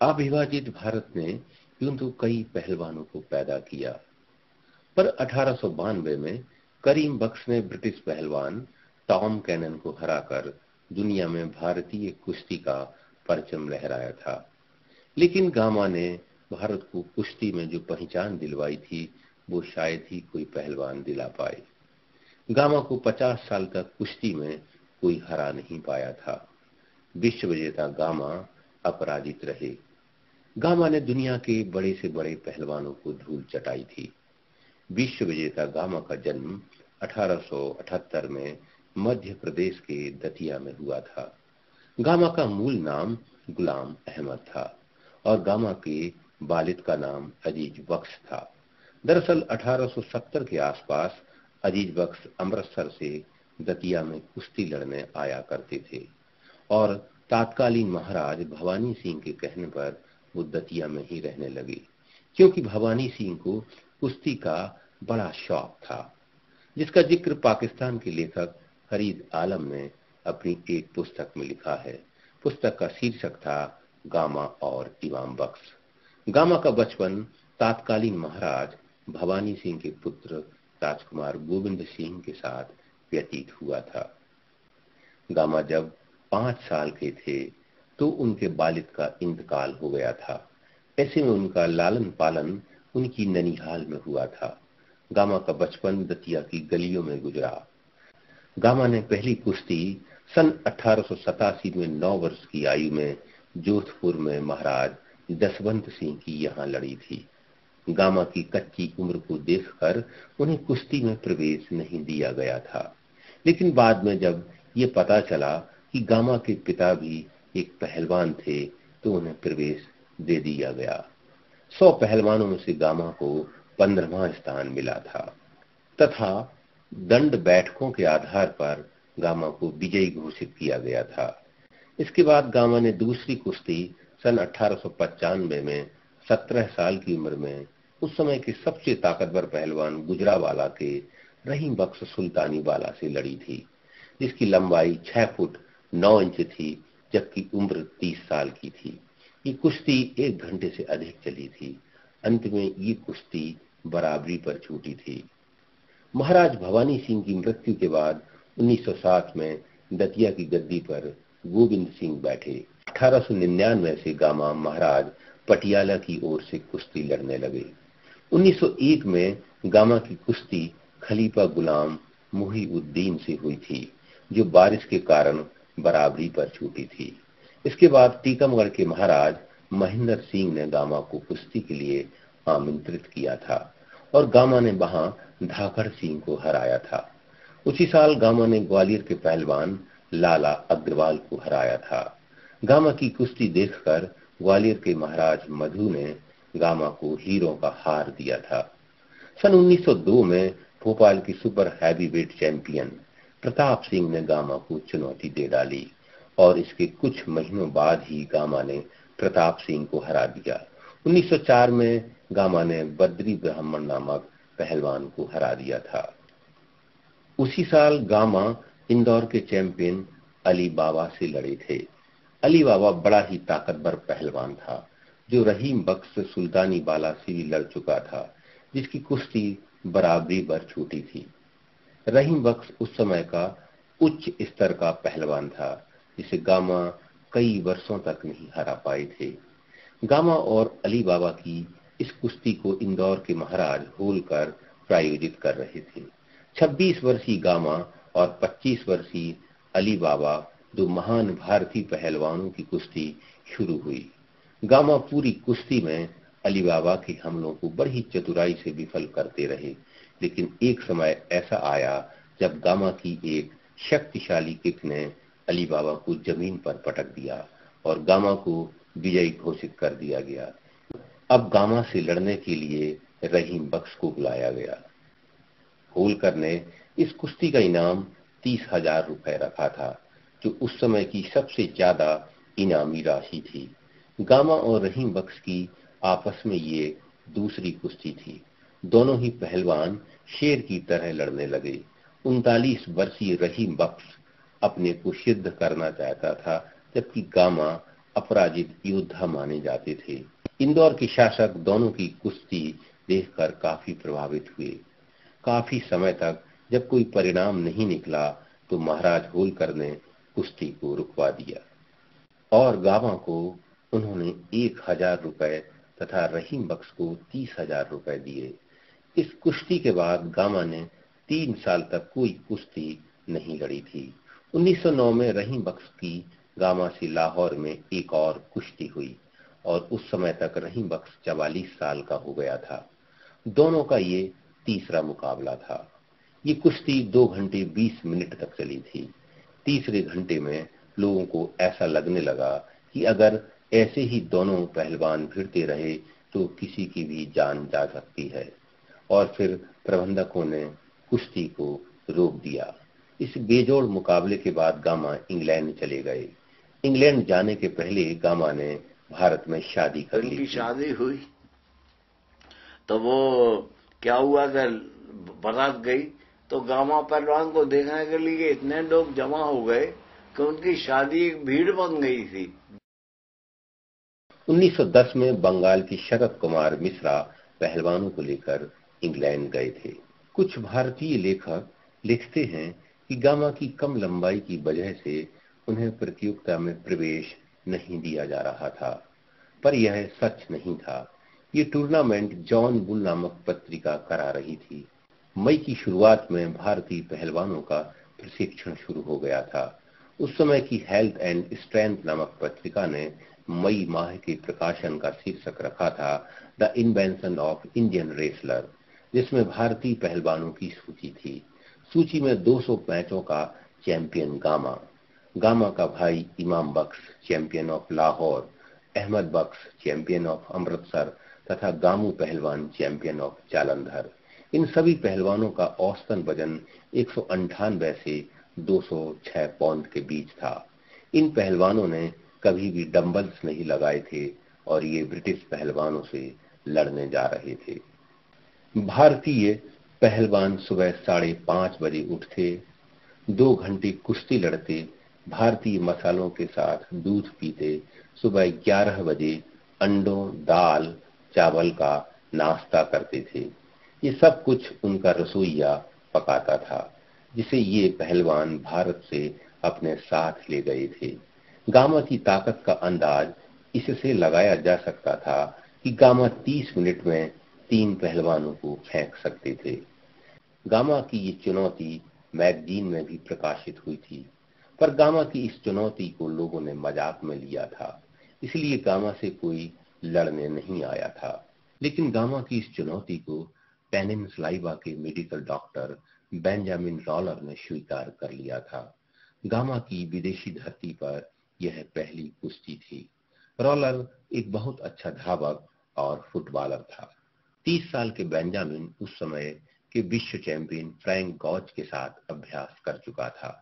अविभाजित भारत ने यूं तो कई पहलवानों को पैदा किया, पर 1892 में करीम बख्श ने ब्रिटिश पहलवान टॉम कैनन को हराकर दुनिया में भारतीय कुश्ती का परचम लहराया था। लेकिन गामा ने भारत को कुश्ती में जो पहचान दिलवाई थी, वो शायद ही कोई पहलवान दिला पाए। गामा को 50 साल तक कुश्ती में कोई हरा नहीं पाया था। विश्व विजेता गामा अपराजित रहे। गामा ने दुनिया के बड़े से बड़े पहलवानों को धूल चटाई थी। विश्व विजेता गामा का जन्म 1878 में मध्य प्रदेश के दतिया में हुआ था। गामा का मूल नाम गुलाम अहमद था और गामा के वालिद का नाम अजीज बख्श था। दरअसल 1870 के आसपास अजीज बख्श अमृतसर से दतिया में कुश्ती लड़ने आया करते थे और तात्कालीन महाराज भवानी सिंह के कहने पर वो दतिया में ही रहने लगे, क्योंकि भवानी सिंह को कुश्ती का बड़ा शौक था, जिसका जिक्र पाकिस्तान के लेखक फरीद आलम ने अपनी एक पुस्तक में लिखा है। पुस्तक का शीर्षक था गामा और इमाम बख्श। गामा का बचपन तात्कालीन महाराज भवानी सिंह के पुत्र राजकुमार गोविंद सिंह के साथ व्यतीत हुआ था। गामा जब 5 साल के थे तो उनके वालिद का इंतकाल हो गया था। ऐसे में उनका लालन पालन उनकी ननिहाल में हुआ था। गामा का बचपन दतिया की गलियों में गुजरा। गामा ने पहली कुश्ती सन 1887 में 9 वर्ष की आयु में जोधपुर में महाराज जसवंत सिंह की यहाँ लड़ी थी। गामा की कच्ची उम्र को देखकर उन्हें कुश्ती में प्रवेश नहीं दिया गया था, लेकिन बाद में जब ये पता चला कि गामा के पिता भी एक पहलवान थे तो उन्हें प्रवेश दे दिया गया। 100 पहलवानों में से गामा को 15वां स्थान मिला था तथा दंड बैठकों के आधार पर गामा को विजयी घोषित किया गया था। इसके बाद गामा ने दूसरी कुश्ती सन 1895 में 17 साल की उम्र में उस समय के सबसे ताकतवर पहलवान गुजरावाला के रहीम बख्श सुल्तानी वाला से लड़ी थी, जिसकी लंबाई 6 फुट 9 इंच थी, जबकि उम्र 30 साल की थी। ये कुश्ती 1 घंटे से अधिक चली थी। अंत में ये कुश्ती बराबरी पर छूटी थी। महाराज भवानी सिंह की मृत्यु के बाद 1907 में दतिया की गद्दी पर गोविंद सिंह बैठे। 1899 से गामा महाराज पटियाला की ओर से कुश्ती लड़ने लगे। 1901 में गामा की कुश्ती खलीफा गुलाम मुहीउद्दीन से हुई थी, जो बारिश के कारण बराबरी पर छूटी थी। इसके बाद टीकमगढ़ के महाराज महेंद्र सिंह ने गामा को कुश्ती के लिए आमंत्रित किया था और गामा ने वहां धाकड़ सिंह को हराया था। उसी साल गामा ने ग्वालियर के पहलवान लाला अग्रवाल को हराया था। गामा की कुश्ती देखकर ग्वालियर के महाराज मधु ने गामा को हीरों का हार दिया था। सन 1902 में भोपाल की super heavyweight champion Pratap Singh ने गामा को चुनौती दे डाली और इसके कुछ महीनों बाद ही गामा ने प्रताप सिंह को हरा दिया। 1904 में गामा ने बद्री ब्राह्मण नामक पहलवान को हरा दिया था। उसी साल गामा इंदौर के चैंपियन अली बाबा से लड़े थे। अली बाबा बड़ा ही ताकतवर पहलवान था, जो रहीम बख्श सुल्तानी वाला से भी लड़ चुका था, जिसकी कुश्ती बराबरी पर छूटी थी। रहीम बख्श उस समय का उच्च स्तर का पहलवान था, जिसे गामा कई वर्षों तक नहीं हरा पाए थे। गामा और अली बाबा की इस कुश्ती को इंदौर के महाराज होलकर प्रायोजित कर रहे थे। 26 वर्षीय गामा और 25 वर्षीय अली बाबा, दो महान भारतीय पहलवानों की कुश्ती शुरू हुई। गामा पूरी कुश्ती में अली बाबा के हमलों को बड़ी चतुराई से विफल करते रहे, लेकिन एक समय ऐसा आया जब गामा की एक शक्तिशाली किक ने अली बाबा को जमीन पर पटक दिया और गामा को विजयी घोषित कर दिया गया। अब गामा से लड़ने के लिए रहीम बख्श को बुलाया गया। होलकर ने इस कुश्ती का इनाम 30,000 रुपए रखा था, जो उस समय की सबसे ज्यादा इनामी राशि थी। गामा और रहीम बख्श की आपस में ये दूसरी कुश्ती थी। दोनों ही पहलवान शेर की तरह लड़ने लगे। 39 वर्षीय रहीम बख्श अपने को सिद्ध करना चाहता था, जबकि गामा अपराजित योद्धा माने जाते थे। इंदौर के शासक दोनों की कुश्ती देखकर काफी प्रभावित हुए। काफी समय तक जब कोई परिणाम नहीं निकला तो महाराज होलकर ने कुश्ती को रुकवा दिया और गामा को उन्होंने 1000 रुपए तथा रहीम बख्श को 30,000 रुपए दिए। इस कुश्ती के बाद गामा ने 3 साल तक कोई कुश्ती नहीं लड़ी थी। 1909 में रहीम बख्श की गामा से लाहौर में एक और कुश्ती हुई और उस समय तक रहीम बख्श 44 साल का हो गया था। दोनों का ये तीसरा मुकाबला था। ये कुश्ती 2 घंटे 20 मिनट तक चली थी। तीसरे घंटे में लोगों को ऐसा लगने लगा कि अगर ऐसे ही दोनों पहलवान भिड़ते रहे तो किसी की भी जान जा सकती है और फिर प्रबंधकों ने कुश्ती को रोक दिया। इस बेजोड़ मुकाबले के बाद गामा इंग्लैंड चले गए। इंग्लैंड जाने के पहले गामा ने भारत में शादी कर ली। उनकी शादी हुई तो वो क्या हुआ कि बारात गई तो गामा पहलवान को देखने के लिए इतने लोग जमा हो गए कि उनकी शादी एक भीड़ बन गई थी। 1910 में बंगाल के शरद कुमार मिश्रा पहलवानों को लेकर इंग्लैंड गए थे। कुछ भारतीय लेखक लिखते हैं कि गामा की कम लंबाई की वजह से उन्हें प्रतियोगिता में प्रवेश नहीं दिया जा रहा था, पर यह सच नहीं था। ये टूर्नामेंट जॉन बुल नामक पत्रिका करा रही थी। मई की शुरुआत में भारतीय पहलवानों का प्रशिक्षण शुरू हो गया था। उस समय की हेल्थ एंड स्ट्रेंथ नामक पत्रिका ने मई माह के प्रकाशन का शीर्षक रखा था the invention of Indian wrestler, जिसमें भारतीय पहलवानों की सूची थी। सूची में 200 मैचों का चैंपियन गामा, गामा का भाई Imam Bakhsh champion of Lahore, Ahmad Bakhsh champion of Amritsar तथा गामू पहलवान चैंपियन ऑफ जालंधर। इन सभी पहलवानों का औसतन वजन 198 से 206 पाउंड के बीच था। इन पहलवानों ने कभी भी डंबल्स नहीं लगाए थे और ये ब्रिटिश पहलवानों से लड़ने जा रहे थे। भारतीय पहलवान सुबह 5:30 बजे उठते, 2 घंटे कुश्ती लड़ते, भारतीय मसालों के साथ दूध पीते, सुबह 11 बजे अंडों, दाल, चावल का नाश्ता करते थे। ये सब कुछ उनका रसोइया पकाता था, जिसे ये पहलवान भारत से अपने साथ ले गए थे। गामा की ताकत का अंदाज इससे लगाया जा सकता था कि गामा 30 मिनट में 3 पहलवानों को फेंक सकते थे। गामा की ये चुनौती मैगजीन में भी प्रकाशित हुई थी, पर गामा की इस चुनौती को लोगों ने मजाक में लिया था, इसलिए गामा से कोई लड़ने नहीं आया था। लेकिन गामा की इस चुनौती को पेनिनसुला के मेडिकल डॉक्टर बेंजामिन रॉलर ने स्वीकार कर लिया था। गामा की विदेशी धरती पर यह पहली कुश्ती थी। रॉलर एक बहुत अच्छा धावक और फुटबॉलर था। 30 साल के बेंजामिन उस समय के विश्व चैंपियन फ्रैंक गॉच के साथ अभ्यास कर चुका था।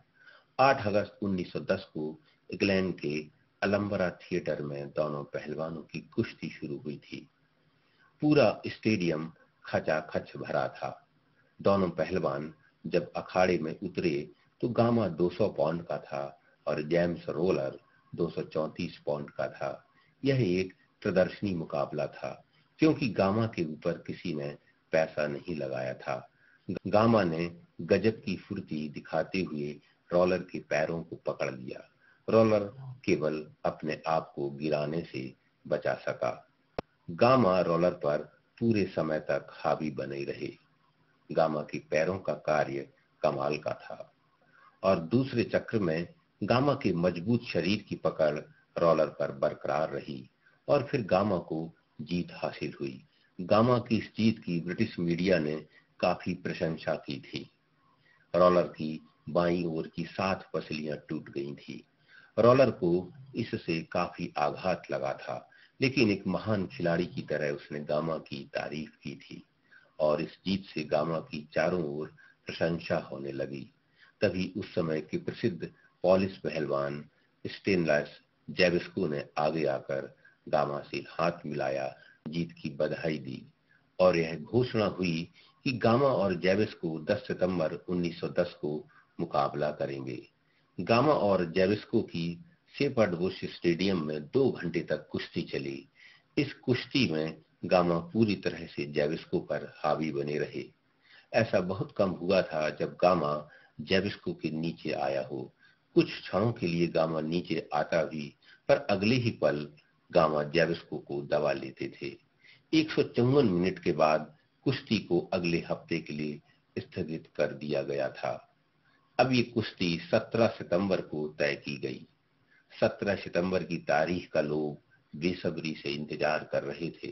8 अगस्त 1910 को इंग्लैंड के अलम्बरा थिएटर में दोनों पहलवानों की कुश्ती शुरू हुई थी। पूरा स्टेडियम खचाखच भरा था। दोनों पहलवान जब अखाड़े में उतरे तो गामा 200 पाउंड का था और जेम्स रोलर 234 पाउंड का था। यह एक प्रदर्शनी मुकाबला था, क्योंकि गामा के ऊपर किसी ने पैसा नहीं लगाया था। गामा ने गजब की फुर्ती दिखाते हुए रोलर के पैरों को पकड़ लिया। रोलर केवल अपने आप को गिराने से बचा सका। गामा रोलर पर पूरे समय तक हावी बने रहे। गामा के पैरों का कार्य कमाल का था और दूसरे चक्र में गामा के मजबूत शरीर की पकड़ रोलर पर बरकरार रही और फिर गामा को जीत हासिल हुई। गामा की इस जीत की ब्रिटिश मीडिया ने काफी प्रशंसा की थी। रोलर की बाईं ओर की 7 पसलियां टूट गई थी। रोलर को इससे काफी आघात लगा था, लेकिन एक महान खिलाड़ी की तरह उसने गामा की तारीफ की थी और इस जीत से गामा की चारों ओर प्रशंसा होने लगी। तभी उस समय के प्रसिद्ध पोलिश पहलवान स्टेनलेस जेबिस्को ने आगे आकर गामा से हाथ मिलाया, जीत की बधाई दी और यह घोषणा हुई कि गामा और जेबिस्को 10 सितंबर 1910 को मुकाबला करेंगे। गामा और जेबिस्को की शेपर्ड बुश स्टेडियम में 2 घंटे तक कुश्ती चली। इस कुश्ती में गामा पूरी तरह से जेविस्को पर हावी बने रहे। ऐसा बहुत कम हुआ था जब गामा जेविस्को के नीचे आया हो। कुछ क्षणों के लिए गामा नीचे आता भी, पर अगले ही पल गामा जेविस्को को दबा लेते थे। 154 मिनट के बाद कुश्ती को अगले हफ्ते के लिए स्थगित कर दिया गया था। अब ये कुश्ती 17 सितंबर को तय की गई। 17 सितंबर की तारीख का लोग बेसब्री से इंतजार कर रहे थे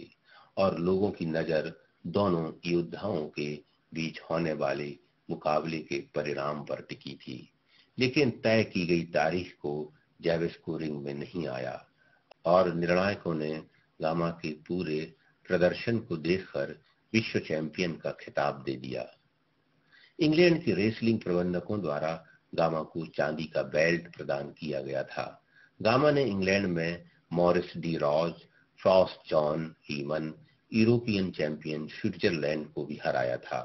और लोगों की नजर दोनों योद्धाओं के बीच होने वाले मुकाबले के परिणाम पर टिकी थी। लेकिन तय की गई तारीख को जेविस्को रिंग में नहीं आया और निर्णायकों ने गामा के पूरे प्रदर्शन को देखकर विश्व चैंपियन का खिताब दे दिया। इंग्लैंड के रेसलिंग प्रबंधकों द्वारा गामा को चांदी का बेल्ट प्रदान किया गया था। गामा ने इंग्लैंड में Maurice Deriaz, Frost John Heeman, European champion Switzerland को भी हराया था।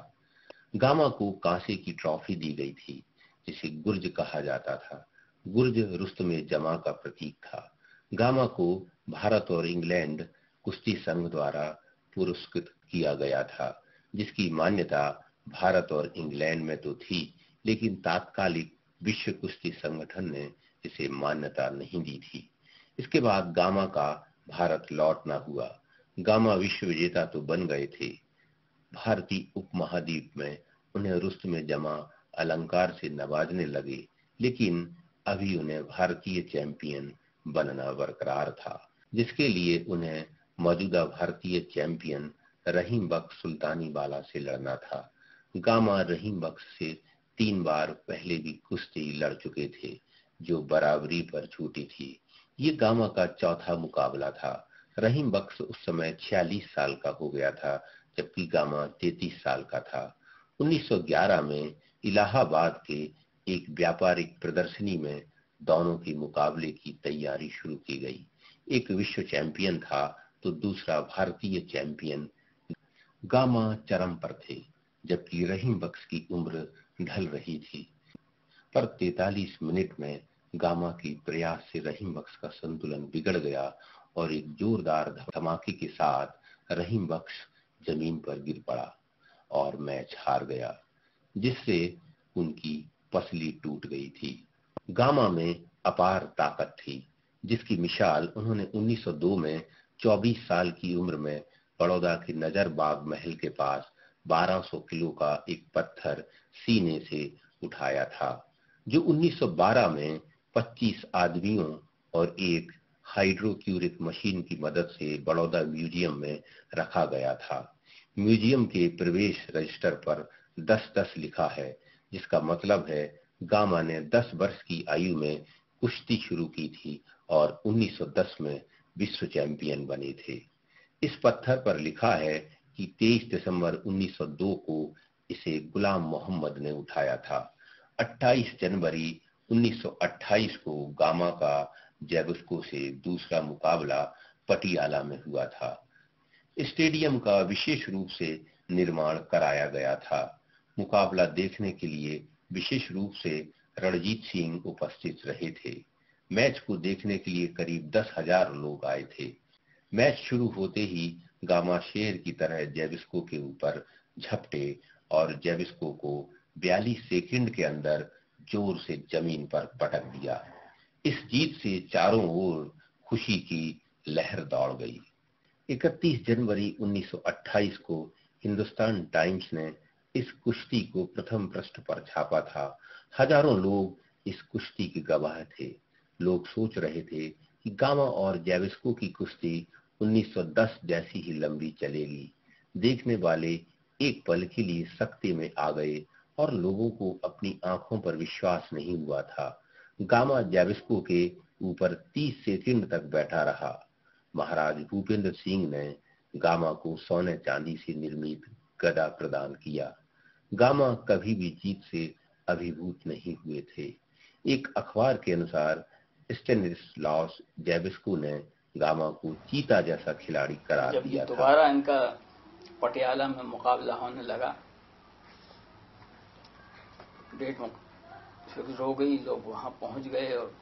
गामा को कांसे की ट्रॉफी दी गई थी जिसे गुर्ज कहा जाता था। गुर्ज रुस्तमे जमा का प्रतीक था। गामा को भारत और इंग्लैंड कुश्ती संघ द्वारा पुरस्कृत किया गया था, जिसकी मान्यता भारत और इंग्लैंड में तो थी, लेकिन तात्कालिक विश्व कुश्ती संगठन ने इसे मान्यता नहीं दी थी। इसके बाद गामा का भारत लौटना हुआ। गामा विश्व विजेता तो बन गए थे। भारतीय उपमहाद्वीप में उन्हें रुस्तमे जमा अलंकार से नवाजने लगे, लेकिन अभी उन्हें भारतीय चैंपियन बनना बरकरार था, जिसके लिए उन्हें मौजूदा भारतीय चैंपियन रहीम बख्श सुल्तानी वाला से लड़ना था। गामा रहीम बख्श से 3 बार पहले भी कुश्ती लड़ चुके थे, जो बराबरी पर छूटी थी। ये गामा का चौथा मुकाबला था। रहीम बख्श उस समय 46 साल का हो गया था, जबकि गामा 33 साल का था। 1911 में इलाहाबाद के एक व्यापारिक प्रदर्शनी में दोनों के मुकाबले की तैयारी शुरू की गई। एक विश्व चैंपियन था तो दूसरा भारतीय चैंपियन। गामा चरम पर थे, जबकि रहीम बख्श की उम्र ढल रही थी। पर 43 मिनट में गामा के प्रयास से रहीम बख्श का संतुलन बिगड़ गया और एक जोरदार धमाके के साथ रहीम बख्श जमीन पर गिर पड़ा और मैच हार गया, जिससे उनकी पसली टूट गई थी। गामा में अपार ताकत थी, जिसकी मिसाल उन्होंने 1902 में 24 साल की उम्र में बड़ौदा के नजरबाग महल के पास 1200 किलो का एक पत्थर सीने से उठाया था, जो 1912 में 25 आदमियों और एक हाइड्रोक्यूरिक मशीन की मदद से बड़ौदा म्यूजियम में रखा गया था। म्यूजियम के प्रवेश रजिस्टर पर 10-10 लिखा है, जिसका मतलब है गामा ने 10 वर्ष की आयु में कुश्ती शुरू की थी और 1910 में विश्व चैंपियन बने थे। इस पत्थर पर लिखा है कि 23 दिसंबर 1902 को इसे गुलाम मोहम्मद ने उठाया था। 28 जनवरी 1928 को गामा का जेविस्को से दूसरा मुकाबला पटियाला में हुआ था। स्टेडियम का विशेष रूप से निर्माण कराया गया था। मुकाबला देखने के लिए विशेष रूप से रणजीत सिंह उपस्थित रहे थे। मैच को देखने के लिए करीब 10,000 लोग आए थे। मैच शुरू होते ही गामा शेर की तरह जेविस्को के ऊपर झपटे और जेविस्को को 42 सेकंड के अंदर जोर से जमीन पर पटक दिया। इस जीत से चारों ओर खुशी की लहर दौड़ गई। 31 जनवरी 1928 को हिंदुस्तान टाइम्स ने इस कुश्ती को प्रथम पृष्ठ पर छापा था। हजारों लोग इस कुश्ती के गवाह थे। लोग सोच रहे थे कि गामा और जेविस्को की कुश्ती 1910 जैसी ही लंबी चलेगी। देखने वाले एक पल के लिए सकते में आ गए और लोगों को अपनी आंखों पर विश्वास नहीं हुआ था। गामा जेविस्को के ऊपर 30 सेकंड तक बैठा रहा। महाराज भूपेंद्र सिंह ने गामा को सोने चांदी से निर्मित गदा प्रदान किया। गामा कभी भी जीत से अभिभूत नहीं हुए थे। एक अखबार के अनुसार स्टेनिस्लॉस जेविस्को ने गामा को चीता जैसा खिलाड़ी करार दिया था। जब दोबारा इनका पटियाला में मुकाबला होने लगा, डेट फिक्स हो गई, लोग वहां पहुंच गए और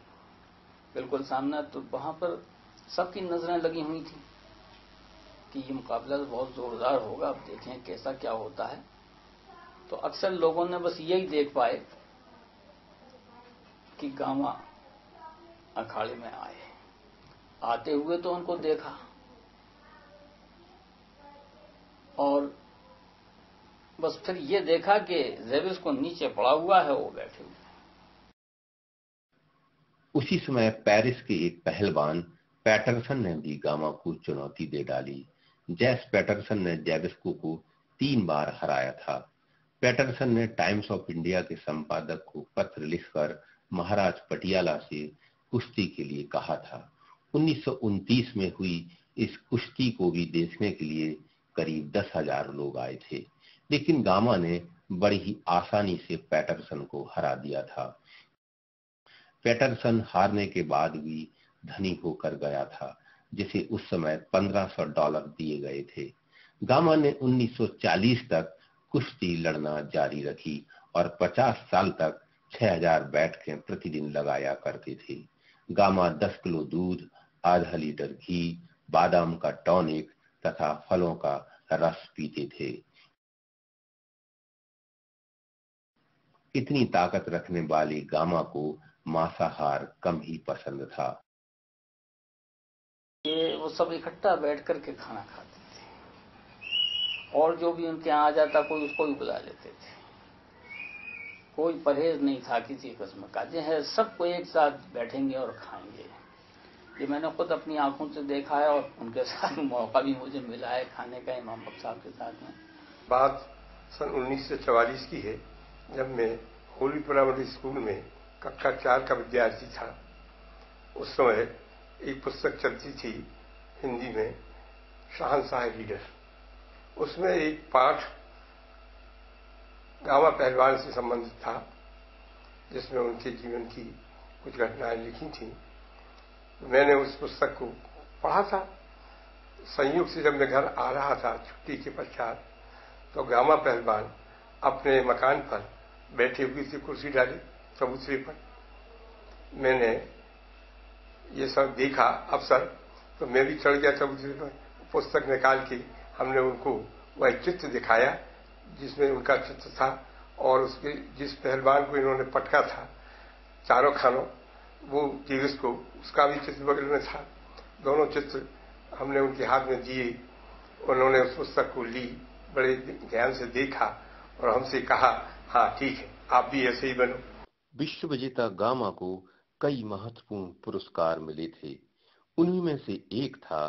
बिल्कुल सामने, तो वहां पर सबकी नजरें लगी हुई थी कि ये मुकाबला तो बहुत जोरदार होगा, अब देखें कैसा क्या होता है। तो अक्सर लोगों ने बस यही देख पाए कि गामा अखाड़े में आए, आते हुए तो उनको देखा और बस फिर ये देखा कि जेबिस को नीचे पड़ा हुआ है, वो बैठे हुए। उसी समय पेरिस के एक पहलवान पैटरसन ने भी गामा को चुनौती दे डाली। जैस पैटरसन ने जेबिस्को को 3 बार हराया था। पैटरसन ने टाइम्स ऑफ इंडिया के संपादक को पत्र लिखकर महाराज पटियाला से कुश्ती के लिए कहा था। 1929 में हुई इस कुश्ती को भी देखने के लिए करीब 10,000 लोग आए थे, लेकिन गामा ने बड़ी ही आसानी से पैटरसन को हरा दिया था। पैटरसन हारने के बाद भी धनी होकर गया था, जिसे उस समय $1,500 दिए गए थे। गामा ने 1940 तक कुश्ती लड़ना जारी रखी और 50 साल तक 6,000 बैठकें प्रतिदिन लगाया करते थे। गामा 10 किलो दूध, आधा लीटर घी, बादाम का टॉनिक तथा फलों का रस पीते थे। इतनी ताकत रखने वाली गामा को मांसाहार कम ही पसंद था। ये वो सब इकट्ठा बैठ करके खाना खाते थे और जो भी उनके यहाँ आ जाता कोई उसको भी बुला लेते थे। कोई परहेज नहीं था किसी किस्म का, जो है सबको एक साथ बैठेंगे और खाएंगे। ये मैंने खुद अपनी आंखों से देखा है और उनके साथ मौका भी मुझे मिला है खाने का, इमाम बख्श साहब के साथ में। बात सन 1944 की है, जब मैं होली प्राइमरी स्कूल में कक्षा 4 का विद्यार्थी था। उस समय एक पुस्तक चलती थी हिंदी में, शहंशाह लीडर। उसमें एक पाठ गामा पहलवान से संबंधित था, जिसमें उनके जीवन की कुछ घटनाएं लिखी थी। मैंने उस पुस्तक को पढ़ा था। संयोग से जब मैं घर आ रहा था छुट्टी के पश्चात, तो गामा पहलवान अपने मकान पर बैठे हुए थे, कुर्सी डाली चबूतरे पर। मैंने ये सब देखा अवसर, तो मैं भी चढ़ गया चबूतरे पर। पुस्तक निकाल के हमने उनको वह चित्र दिखाया जिसमें उनका चित्र था, और उसके जिस पहलवान को इन्होंने पटका था चारों खानों, वो जेबिस को, उसका भी चित्र बगल में था। दोनों चित्र हमने उनके हाथ में दिए। उन्होंने उस पुस्तक को ली, बड़े ध्यान से देखा और हमसे कहा, हाँ ठीक है, आप भी ऐसे ही बनो। विश्व विजेता गामा को कई महत्वपूर्ण पुरस्कार मिले थे। उन्हीं में से एक था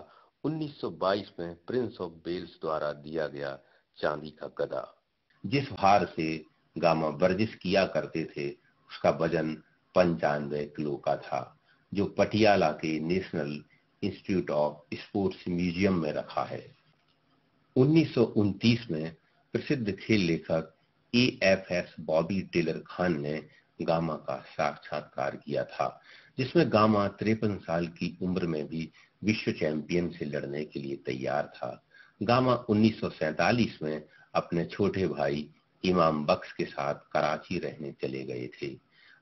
1922 में प्रिंस ऑफ वेल्स द्वारा दिया गया चांदी का गदा। जिस भार से गामा वर्जिश किया करते थे उसका वजन 95 किलो का था, जो पटियाला के national institute of sports museum में रखा है। 1929 में प्रसिद्ध खेल लेखक AFS बॉबी टेलर खान ने गामा का साक्षात्कार किया था, जिसमें गामा 53 साल की उम्र में भी विश्व चैंपियन से लड़ने के लिए तैयार था। गामा 1947 में अपने छोटे भाई इमाम बख्श के साथ कराची रहने चले गए थे।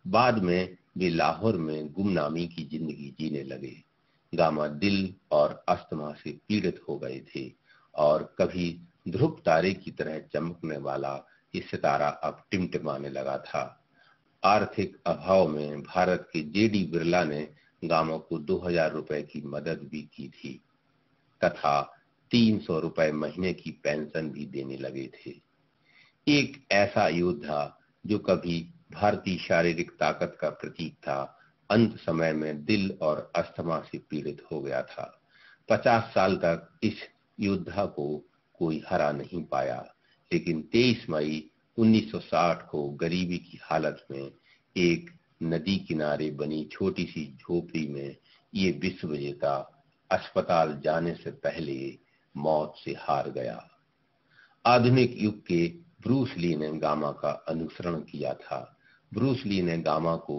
बाद में वे लाहौर में गुमनामी की जिंदगी जीने लगे। गामा दिल और अस्थमा से पीड़ित हो गए थे और कभी ध्रुव तारे की तरह चमकने वाला ये सितारा अब टिमटिमाने लगा था। आर्थिक अभाव में भारत के JD बिरला ने गामा को 2,000 रुपए की मदद भी की थी तथा 300 रुपए महीने की पेंशन भी देने लगे थे। एक ऐसा योद्धा जो कभी भारतीय शारीरिक ताकत का प्रतीक था, अंत समय में दिल और अस्थमा से पीड़ित हो गया था। 50 साल तक इस योद्धा को कोई हरा नहीं पाया, लेकिन 23 मई 1960 को गरीबी की हालत में एक नदी किनारे बनी छोटी सी झोपड़ी में ये विश्व विजेता अस्पताल जाने से पहले मौत से हार गया। आधुनिक युग के ब्रूस ली ने गामा का अनुसरण किया था। ब्रूस ली ने गामा को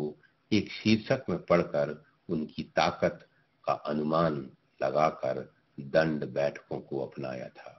एक शीर्षक में पढ़कर उनकी ताकत का अनुमान लगाकर दंड बैठकों को अपनाया था।